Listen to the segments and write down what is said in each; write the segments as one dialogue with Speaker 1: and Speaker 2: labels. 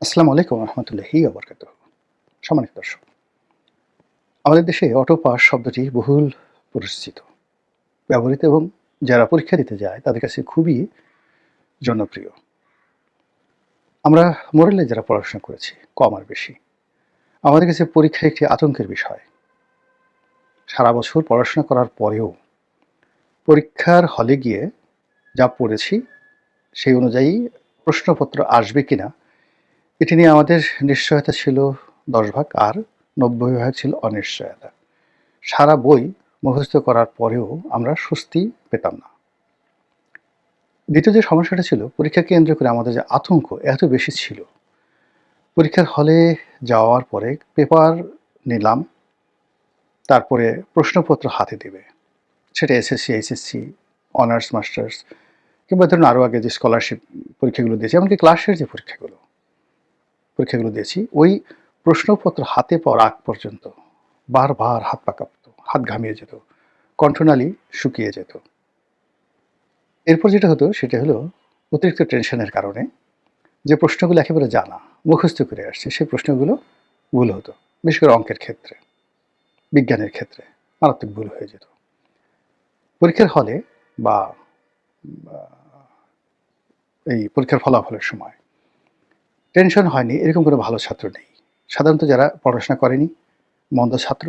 Speaker 1: আসসালামু আলাইকুম রহমতুল্লাহি ওবরকাতুহ। সম্মানিত দর্শক, আমাদের দেশে অটো পাস শব্দটি বহুল পরিচিত, ব্যবহৃত এবং যারা পরীক্ষা দিতে যায় তাদের কাছে খুবই জনপ্রিয়। আমরা মোরালে যারা পড়াশোনা করেছি কম আর বেশি, আমাদের কাছে পরীক্ষা একটি আতঙ্কের বিষয়। সারা বছর পড়াশোনা করার পরেও পরীক্ষার হলে গিয়ে যা পড়েছি সেই অনুযায়ী প্রশ্নপত্র আসবে কিনা এটি নিয়ে আমাদের নিশ্চয়তা ছিল 10 ভাগ, আর 90 ভাগ ছিল অনিশ্চয়তা। সারা বই মুখস্থ করার পরেও আমরা স্বস্তি পেতাম না। দ্বিতীয় যে সমস্যাটা ছিল, পরীক্ষা কেন্দ্র করে আমাদের যে আতঙ্ক এত বেশি ছিল। পরীক্ষার হলে যাওয়ার পরে পেপার নিলাম, তারপরে প্রশ্নপত্র হাতে দেবে, সেটা এসএসসি, এইচএসসি, অনার্স, মাস্টার্স কিংবা ধরুন আরও আগে যে স্কলারশিপ পরীক্ষাগুলো দিয়েছি, এমনকি ক্লাসের যে পরীক্ষাগুলো দিয়েছি, ওই প্রশ্নপত্র হাতে পাওয়ার আগ পর্যন্ত বারবার হাত পা কাঁপতো, হাত ঘামিয়ে যেত, কণ্ঠনালী শুকিয়ে যেত। এরপর যেটা হতো সেটা হলো অতিরিক্ত টেনশনের কারণে যে প্রশ্নগুলো একেবারে জানা, মুখস্থ করে আসছে, সেই প্রশ্নগুলো ভুল হতো। বিশেষ করে অঙ্কের ক্ষেত্রে, বিজ্ঞানের ক্ষেত্রে মারাত্মক ভুল হয়ে যেত। পরীক্ষার হলে বা এই পরীক্ষার ফলাফলের সময় টেনশন হয়নি এরকম কোনো ভালো ছাত্র নেই। সাধারণত যারা পড়াশোনা করেনি, মন্দ ছাত্র,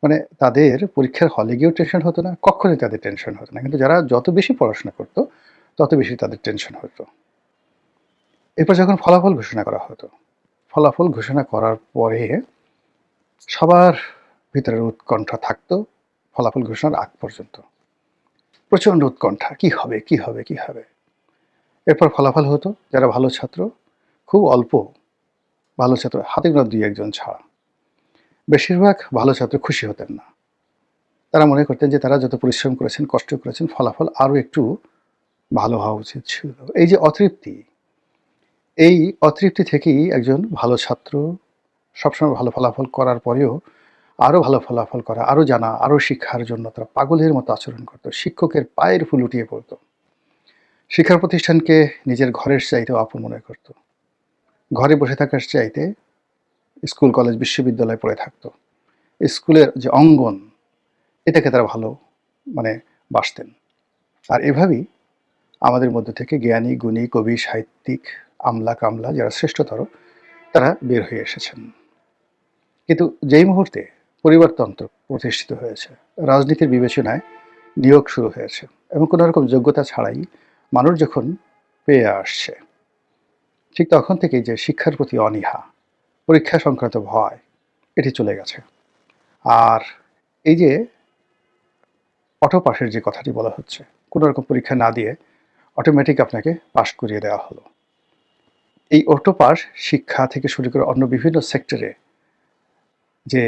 Speaker 1: মানে তাদের পরীক্ষার হলে গিয়েও টেনশন হতো না, কখনোই তাদের টেনশন হতো না। কিন্তু যারা যত বেশি পড়াশোনা করতো তত বেশি তাদের টেনশন হতো। এরপর যখন ফলাফল ঘোষণা করা হতো, ফলাফল ঘোষণা করার পরে সবার ভিতরের উৎকণ্ঠা থাকতো ফলাফল ঘোষণার আগ পর্যন্ত। প্রচণ্ড উৎকণ্ঠা, কি হবে কি হবে কি হবে। এরপর ফলাফল হতো, যারা ভালো ছাত্র, খুব অল্প ভালো ছাত্র, হাতে গোনা 2-1 জন ছাড়া, বেশিরভাগ ভালো ছাত্র খুশি হতেন না। তারা মনে করতেন যে তারা যত পরিশ্রম করেছেন, কষ্ট করেছেন, ফলাফল আরও একটু ভালো হওয়া উচিত ছিল। এই যে অতৃপ্তি, এই অতৃপ্তি থেকেই একজন ভালো ছাত্র সবসময় ভালো ফলাফল করার পরেও আরও ভালো ফলাফল করা, আরও জানা, আরও শিক্ষার জন্য তারা পাগলের মতো আচরণ করত, শিক্ষকের পায়ের ফুল উঠিয়ে পড়ত, শিক্ষা প্রতিষ্ঠানকে নিজের ঘরের চাইতেও আপন মনে করত, ঘরে বসে থাকার চাইতে স্কুল, কলেজ, বিশ্ববিদ্যালয়ে পড়ে থাকতো। স্কুলের যে অঙ্গন, এটাকে তারা ভালো মানে বাসতেন। আর এভাবেই আমাদের মধ্য থেকে জ্ঞানী, গুণী, কবি, সাহিত্যিক, আমলা কামলা যারা শ্রেষ্ঠতর, তারা বের হয়ে এসেছেন। কিন্তু যেই মুহূর্তে পরিবারতন্ত্র প্রতিষ্ঠিত হয়েছে, রাজনীতির বিবেচনায় নিয়োগ শুরু হয়েছে এবং কোনো রকম যোগ্যতা ছাড়াই মানুষ যখন পেয়ে আসছে, ঠিক তখন থেকেই যে শিক্ষার প্রতি অনীহা, পরীক্ষা সংক্রান্ত ভয়, এটি চলে গেছে। আর এই যে অটো পাসের যে কথাটি বলা হচ্ছে, কোনো রকম পরীক্ষা না দিয়ে অটোমেটিক আপনাকে পাশ করিয়ে দেওয়া হলো। এই অটো পাস শিক্ষা থেকে শুরু করে অন্য বিভিন্ন সেক্টরে যে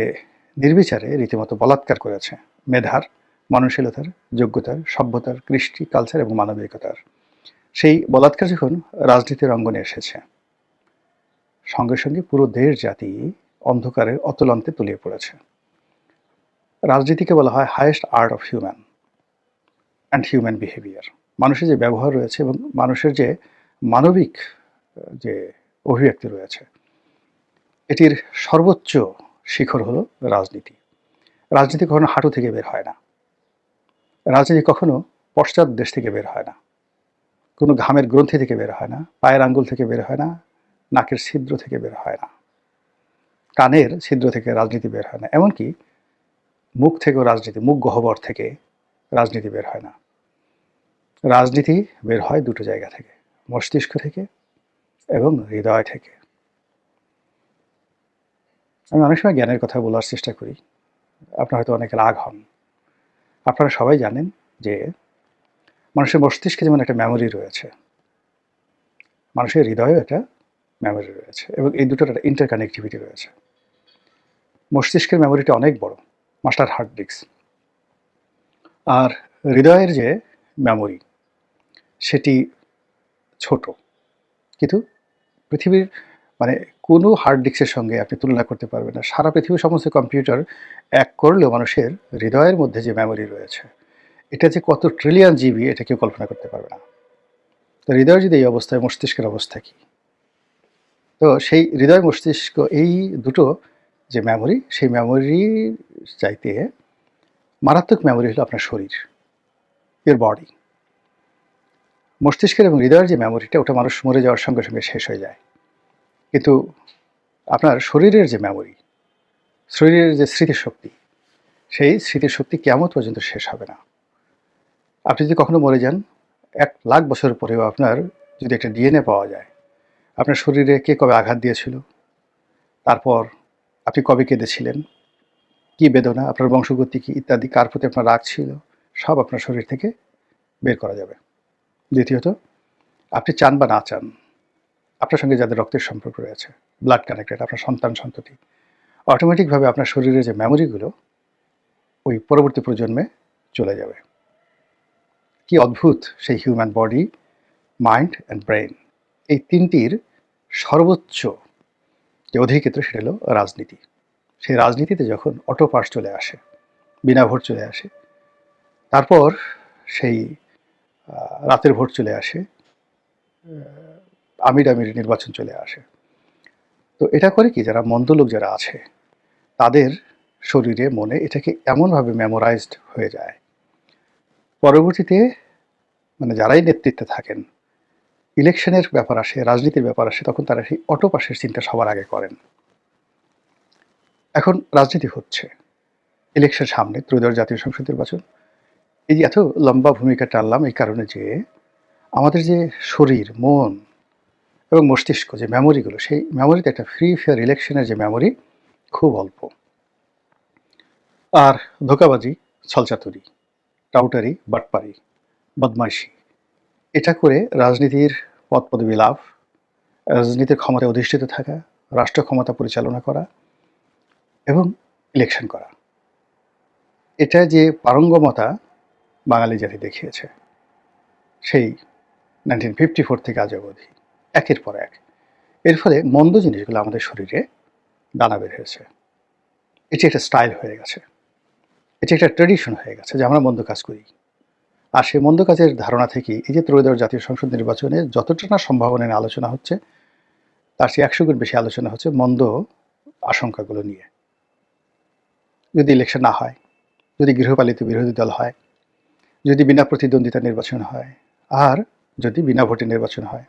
Speaker 1: নির্বিচারে রীতিমতো বলাৎকার করেছে মেধার, মানসিকতার, যোগ্যতার, সভ্যতার, কৃষ্টি, কালচার এবং মানবিকতার, সেই বলাৎকার যখন রাজনীতির অঙ্গনে এসেছে, সঙ্গে সঙ্গে পুরো দেশ জাতি অন্ধকারের অতলান্তে তলিয়ে পড়েছে। রাজনীতিকে বলা হয় highest art of human and human behaviour. মানুষের যে ব্যবহার রয়েছে এবং মানুষের যে মানবিক যে অভিব্যক্তি রয়েছে, এটির সর্বোচ্চ শিখর হলো রাজনীতি। রাজনীতি কখনো হাঁটু থেকে বের হয় না, রাজনীতি কখনো পশ্চাৎ দেশ থেকে বের হয় না, কোনো ঘামের গ্রন্থি থেকে বের হয় না, পায়ের আঙ্গুল থেকে বের হয় না, নাকের ছিদ্র থেকে বের হয় না, কানের ছিদ্র থেকে রাজনীতি বের হয় না, এমনকি মুখ থেকেও রাজনীতি, মুখ গহ্বর থেকে রাজনীতি বের হয় না। রাজনীতি বের হয় দুটো জায়গা থেকে, মস্তিষ্ক থেকে এবং হৃদয় থেকে। আমি অনেক সময় জ্ঞানের কথা বলার চেষ্টা করি, আপনারা হয়তো অনেকে রাগ হন। আপনারা সবাই জানেন যে মানুষের মস্তিষ্কে যেমন একটা মেমোরি রয়েছে, মানুষের হৃদয়েও একটা মেমোরি রয়েছে এবং এই দুটোর একটা ইন্টারকানেক্টিভিটি রয়েছে। মস্তিষ্কের মেমোরিটা অনেক বড়, মাস্টার হার্ড ডিস্ক, আর হৃদয়ের যে মেমোরি সেটি ছোট। কিন্তু পৃথিবীর মানে কোনো হার্ড ডিস্কের সঙ্গে আপনি তুলনা করতে পারবেন না। সারা পৃথিবীর সমস্ত কম্পিউটার এক করলেও মানুষের হৃদয়ের মধ্যে যে মেমোরি রয়েছে, এটা যে কত ট্রিলিয়ন জিবি, এটা কেউ কল্পনা করতে পারবে না। তো হৃদয়ের যদি এই অবস্থায়, মস্তিষ্কের অবস্থা কী? তো তো সেই হৃদয় মস্তিষ্ক এই দুটো যে মেমোরি, সেই মেমোরির চাইতে মারাত্মক মেমোরি হলো আপনার শরীর, ইওর বডি। মস্তিষ্কের এবং হৃদয়ের যে মেমোরিটা, ওটা মানুষ মরে যাওয়ার সঙ্গে সঙ্গে শেষ হয়ে যায়। কিন্তু আপনার শরীরের যে মেমোরি, শরীরের যে স্মৃতিশক্তি, সেই স্মৃতিশক্তি কিয়ামত পর্যন্ত শেষ হবে না। আপনি যদি কখনো মরে যান, 1,00,000 বছর পরেও আপনার যদি একটা ডিএনএ পাওয়া যায়, আপনার শরীরে কে কবে আঘাত দিয়েছিল, তারপর আপনি কবে কেঁদেছিলেন, কী বেদনা, আপনার বংশগতি কী ইত্যাদি, কার প্রতি আপনার রাগ ছিল, সব আপনার শরীর থেকে বের করা যাবে। দ্বিতীয়ত, আপনি চান বা না চান, আপনার সঙ্গে যাদের রক্তের সম্পর্ক রয়েছে, ব্লাড কানেক্টেড, আপনার সন্তান সন্ততি, অটোমেটিকভাবে আপনার শরীরের যে মেমোরিগুলো ওই পরবর্তী প্রজন্মে চলে যাবে। কি অদ্ভুত সেই human body, mind and brain, এই তিনটির সর্বোচ্চ যে অধিক্ষেত্র সেটা হলো রাজনীতি। সেই রাজনীতিতে যখন অটো পাস চলে আসে, বিনা ভোট চলে আসে, তারপর সেই রাতের ভোট চলে আসে, আমির নির্বাচন চলে আসে, তো এটা করে কি, যারা মন্দ লোক যারা আছে তাদের শরীরে মনে এটাকে এমনভাবে মেমোরাইজড হয়ে যায়, পরবর্তীতে মানে যারাই নেতৃত্বে থাকেন, ইলেকশনের ব্যাপার আসে, রাজনীতির ব্যাপার আসে, তখন তারা সেই অটো পাসের চিন্তা সবার আগে করেন। এখন রাজনীতি হচ্ছে, ইলেকশন সামনে, ত্রয়োদশ জাতীয় সংসদ নির্বাচন। এই যে এত লম্বা ভূমিকা টানলাম এই কারণে যে আমাদের যে শরীর, মন এবং মস্তিষ্ক যে মেমোরিগুলো, সেই মেমোরিতে একটা ফ্রি ফেয়ার ইলেকশনের যে মেমোরি খুব অল্প। আর ধোঁকাবাজি, ছলচাতুরি, টাউটারি, বাটপারি, বদমাইশি, এটা করে রাজনীতির পদ পদবী লাভ, রাজনীতির ক্ষমতায় অধিষ্ঠিত থাকা, রাষ্ট্র ক্ষমতা পরিচালনা করা এবং ইলেকশন করা, এটা যে পারঙ্গমতা বাঙালি জাতি দেখিয়েছে সেই 1954 থেকে আজ অবধি, একের পর এক। এর ফলে মন্দ জিনিসগুলো আমাদের শরীরে দানা বের হয়েছে। এটি একটা স্টাইল হয়ে গেছে, এটি একটা ট্রেডিশন হয়ে গেছে যে আমরা মন্দ কাজ করি। আর সেই মন্দ কাজের ধারণা থেকে এই যে ত্রয়োদশ জাতীয় সংসদ নির্বাচনে যতটা না সম্ভাবনা নিয়ে আলোচনা হচ্ছে, তার চেয়ে 100 গুণ বেশি আলোচনা হচ্ছে মন্দ আশঙ্কাগুলো নিয়ে। যদি ইলেকশন না হয়, যদি গৃহপালিত বিরোধী দল হয়, যদি বিনা প্রতিদ্বন্দ্বিতা নির্বাচন হয়, আর যদি বিনা ভোটে নির্বাচন হয়,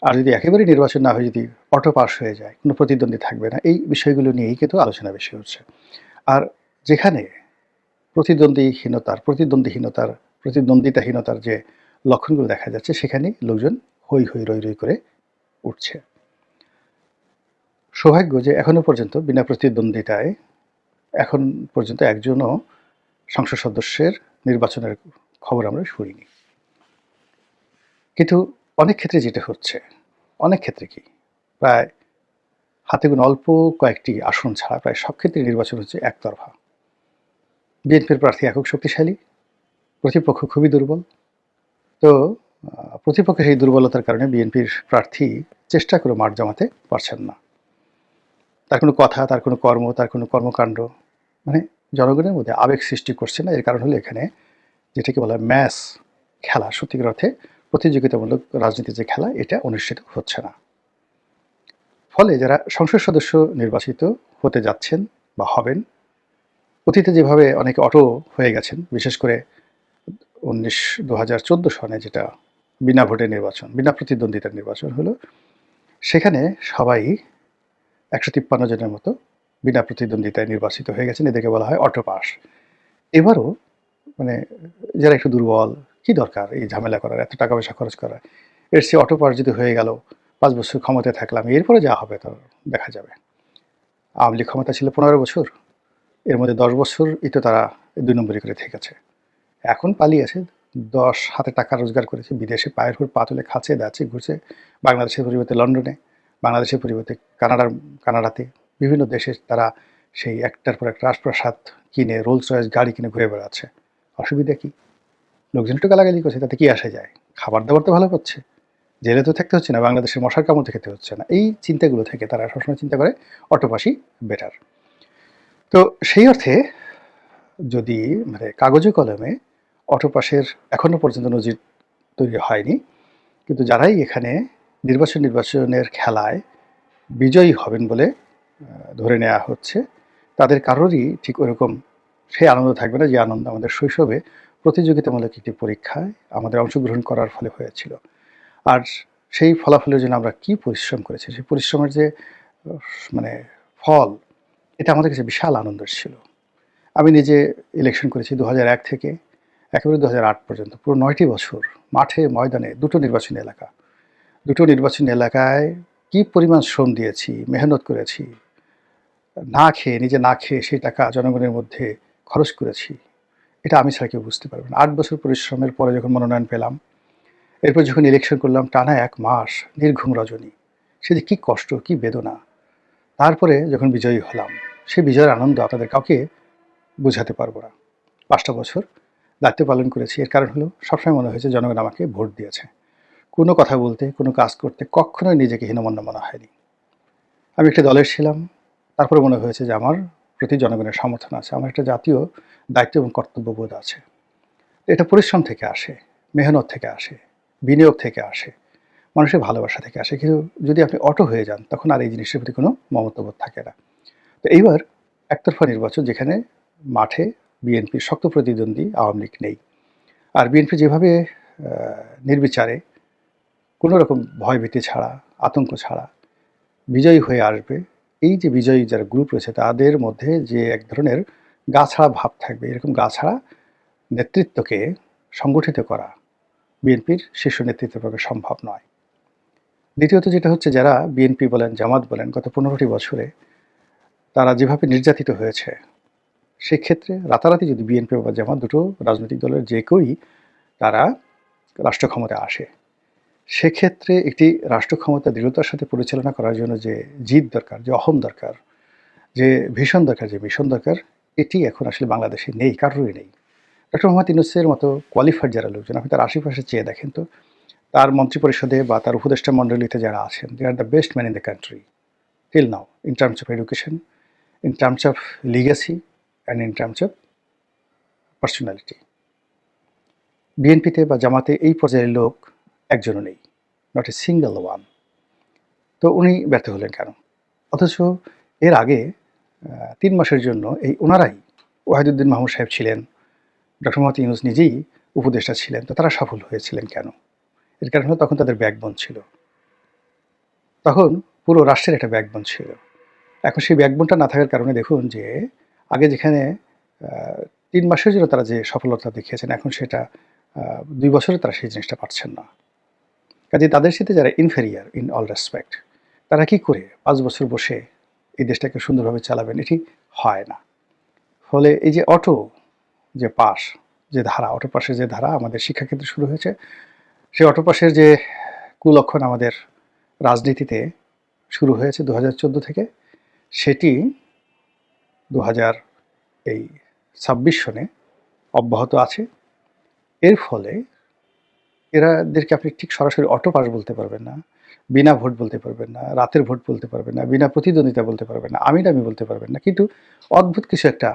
Speaker 1: আর যদি একেবারে নির্বাচন না হয়ে যদি অটো পাস হয়ে যায়, কোনো প্রতিদ্বন্দ্বী থাকবে না, এই বিষয়গুলো নিয়েই কিন্তু আলোচনা বেশি হচ্ছে। আর যেখানে প্রতিদ্বন্দ্বিতাহীনতার যে লক্ষণগুলো দেখা যাচ্ছে, সেখানে লোকজন হই হই রই রই করে উঠছে। সৌভাগ্য যে এখনো পর্যন্ত বিনা প্রতিদ্বন্দ্বিতায় এখন পর্যন্ত একজনও সংসদ সদস্যের নির্বাচনের খবর আমরা শুনিনি। কিন্তু অনেক ক্ষেত্রে যেটা হচ্ছে, অনেক ক্ষেত্রে কি প্রায় হাতে গোনা অল্প কয়েকটি আসন ছাড়া প্রায় সব ক্ষেত্রে নির্বাচন হচ্ছে একতরফা। বিএনপির প্রার্থী একক শক্তিশালী, প্রতিপক্ষ খুবই দুর্বল। তো প্রতিপক্ষের সেই দুর্বলতার কারণে বিএনপির প্রার্থী চেষ্টা করে মাঠ জমাতে পারছেন না। তার কোনো কথা, তার কোনো কর্ম, তার কোনো কর্মকাণ্ড মানে জনগণের মধ্যে আবেগ সৃষ্টি করছে না। এর কারণ হলো এখানে যেটাকে বলা হয় ম্যাস খেলা, সত্যিকার অর্থে প্রতিযোগিতামূলক রাজনীতির যে খেলা, এটা অনুষ্ঠিত হচ্ছে না। ফলে যারা সংসদ সদস্য নির্বাচিত হতে যাচ্ছেন বা হবেন, অতীতে যেভাবে অনেকে অটো হয়ে গেছেন, বিশেষ করে 2014 সনে যেটা বিনা ভোটের নির্বাচন, বিনা প্রতিদ্বন্দ্বিতার নির্বাচন হলো, সেখানে সবাই 153 জনের মতো বিনা প্রতিদ্বন্দ্বিতায় নির্বাচিত হয়ে গেছেন। এদেরকে বলা হয় অটো পাস। এবারও মানে যারা একটু দুর্বল, কি দরকার এই ঝামেলা করার, এত টাকা পয়সা খরচ করার, এর চেয়ে অটো পাস যদি হয়ে গেল, 5 বছর ক্ষমতায় থাকলাম, এরপরে যা হবে তো দেখা যাবে। আওয়ামী লীগ ক্ষমতা ছিল 15 বছর, এর মধ্যে 10 বছরই তো তারা 2 নম্বরই করে থেকেছে। এখন পালিয়েছে, 10 হাতে টাকা রোজগার করেছে, বিদেশে পায়ের উপর পা তুলে খাচ্ছে, যাচ্ছে, ঘুরছে, বাংলাদেশের পরিবর্তে লন্ডনে, বাংলাদেশের পরিবর্তে কানাডাতে, বিভিন্ন দেশে তারা সেই একটার পর একটা রাজপ্রাসাদ কিনে, রোলস রয়েস গাড়ি কিনে ঘুরে বেড়াচ্ছে। অসুবিধা কি? লোকজন একটু গালাগালি করছে, তাতে কি আসে যায়? খাবার দাবার তো ভালো পাচ্ছে, জেলে তো থাকতে হচ্ছে না, বাংলাদেশের মশার কামড় খেতে হচ্ছে না। এই চিন্তাগুলো থেকে তারা সবসময় চিন্তা করে অটোপাসই বেটার। তো সেই অর্থে যদি মানে কাগজে কলমে অটোপাসের এখনো পর্যন্ত নজির তৈরি হয়নি, কিন্তু যারাই এখানে নির্বাচনের খেলায় বিজয়ী হবেন বলে ধরে নেওয়া হচ্ছে। তাদের কারোরই ঠিক ওরকম সেই আনন্দ থাকবে না যে আনন্দ আমাদের শৈশবে প্রতিযোগিতামূলক একটি পরীক্ষায় আমাদের অংশগ্রহণ করার ফলে হয়েছিল। আর সেই ফলাফলের জন্য আমরা কি পরিশ্রম করেছি, সেই পরিশ্রমের যে মানে ফল, এটা আমাদের কাছে বিশাল আনন্দের ছিল। আমি নিজে ইলেকশন করেছি ২০০১ থেকে একেবারে ২০০৮ পর্যন্ত, পুরো ৯টি বছর মাঠে ময়দানে দুটো নির্বাচনী এলাকা। দুটো নির্বাচনী এলাকায় কি পরিমাণ শ্রম দিয়েছি, মেহনত করেছি, না খেয়ে, নিজে না খেয়ে সেই টাকা জনগণের মধ্যে খরচ করেছি, এটা আমি ছাড়া কেউ বুঝতে পারবে না। ৮ বছর পরিশ্রমের পরে যখন মনোনয়ন পেলাম, এরপর যখন ইলেকশন করলাম টানা ১ মাস নির্ঘুম রজনী, সে যে কী কষ্ট, কী বেদনা। তারপরে যখন বিজয়ী হলাম, সেই বিজয়ের আনন্দ আপনাদের কাউকে বোঝাতে পারবো না। ৫টা বছর দায়িত্ব পালন করেছি। এর কারণ হলো সবসময় মনে হয়েছে জনগণ আমাকে ভোট দিয়েছে। কোনো কথা বলতে, কোনো কাজ করতে কখনোই নিজেকে হীনমন্য মনে হয়নি। আমি একটা দলের ছিলাম, তারপরে মনে হয়েছে যে আমার প্রতি জনগণের সমর্থন আছে, আমার একটা জাতীয় দায়িত্ব এবং কর্তব্যবোধ আছে। এটা পরিশ্রম থেকে আসে, মেহনত থেকে আসে, বিনিয়োগ থেকে আসে, মানুষের ভালোবাসা থেকে আসে। কিন্তু যদি আপনি অটো হয়ে যান, তখন আর এই জিনিসের প্রতি কোনো মমত্ববোধ থাকে না। তো এইবার একতরফা নির্বাচন, যেখানে মাঠে বিএনপির শক্ত প্রতিদ্বন্দ্বী আওয়ামী লীগ নেই। আর বিএনপি যেভাবে নির্বিচারে কোনো রকম ভয়ভীতি ছাড়া, আতঙ্ক ছাড়া বিজয়ী হয়ে আসবে, এই যে বিজয়ী যারা গ্রুপ রয়েছে তাদের মধ্যে যে এক ধরনের গা ছাড়া ভাব থাকবে, এরকম গা ছাড়া নেতৃত্বকে সংগঠিত করা বিএনপির শীর্ষ নেতৃত্বের পক্ষে সম্ভব নয়। দ্বিতীয়ত যেটা হচ্ছে, যারা বিএনপি বলেন, জামাত বলেন, গত ১৫টি বছরে তারা যেভাবে নির্যাতিত হয়েছে, সেক্ষেত্রে রাতারাতি যদি বিএনপি বা জামাত দুটো রাজনৈতিক দলের যে কেউই তারা রাষ্ট্র ক্ষমতায় আসে, সেক্ষেত্রে একটি রাষ্ট্র ক্ষমতা দৃঢ়তার সাথে পরিচালনা করার জন্য যে জিদ দরকার, যে অহম দরকার, যে ভীষণ দরকার, যে মিশন দরকার, এটি এখন আসলে বাংলাদেশে নেই, কারোরই নেই। ডক্টর মোহাম্মদ ইউনূসের মতো কোয়ালিফাইড যারা লোকজন, আপনি তার আশেপাশে চেয়ে দেখেন তো, তার মন্ত্রিপরিষদে বা তার উপদেষ্টা মণ্ডলীতে যারা আছেন, they are the best man in the country till now, in terms of education, in terms of legacy and in terms of personality. বিএনপিতে বা জামাতে এই পর্যায়ের লোক একজনও নেই, নট এ সিঙ্গেল ওয়ান। তো উনি ব্যর্থ হলেন কেন? অথচ এর আগে ৩ মাসের জন্য এই ওনারাই, ওয়াহিদুদ্দিন মাহমুদ সাহেব ছিলেন, ডক্টর মোহাম্মদ ইউনূস নিজেই উপদেষ্টা ছিলেন, তো তারা সফল হয়েছিলেন কেন? এর কারণ হলো তখন তাদের ব্যাকবোন ছিল, তখন পুরো রাষ্ট্রের একটা ব্যাকবোন ছিল। এখন সেই ব্যাকবোনটা না থাকার কারণে দেখুন যে আগে যেখানে ৩ মাসের জন্য তারা যে সফলতা দেখিয়েছেন, এখন সেটা ২ বছরে তারা সেই জিনিসটা পাচ্ছেন না। কাজে তাদের সাথে যারা ইনফেরিয়ার ইন অল রেসপেক্ট, তারা কি করে ৫ বছর বসে এই দেশটাকে সুন্দরভাবে চালাবেন, এটি হয় না। ফলে এই যে অটো যে পাস, যে ধারা, অটো পাসের যে ধারা আমাদের শিক্ষাক্ষেত্রে শুরু হয়েছে, সেই অটো পাসের যে কুলক্ষণ আমাদের রাজনীতিতে শুরু হয়েছে ২০১৪ থেকে, সেটি ২০২৬ সনে অব্যাহত আছে। এর ফলে এদেরকে আপনি ঠিক সরাসরি অটো পাস বলতে পারবেন না, বিনা ভোট বলতে পারবেন না, রাতের ভোট বলতে পারবেন না, বিনা প্রতিদ্বন্দ্বিতা বলতে পারবেন না, আমিনামি বলতে পারবেন না, কিন্তু অদ্ভুত কিছু একটা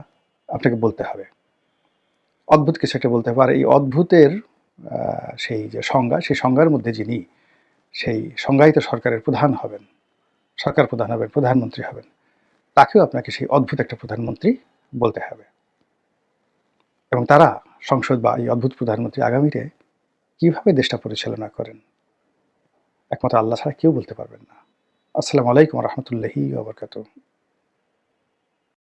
Speaker 1: আপনাকে বলতে হবে, অদ্ভুত কিছু একটা বলতে হবে। আর এই অদ্ভুতের সেই যে সংজ্ঞা, সেই সংজ্ঞার মধ্যে যিনি সেই সংজ্ঞায়িত সরকারের প্রধান হবেন, সরকার প্রধান হবেন, প্রধানমন্ত্রী হবেন, তাকেও আপনাকে সেই অদ্ভুত একটা প্রধানমন্ত্রী বলতে হবে। এবং তারা, সংসদ বা এই অদ্ভুত প্রধানমন্ত্রী আগামীতে কীভাবে দেশটা পরিচালনা করেন, একমাত্র আল্লাহ ছাড়া কেউ বলতে পারবেন না। আসসালামু আলাইকুম ওয়া রাহমাতুল্লাহি ওয়া বারাকাতুহু।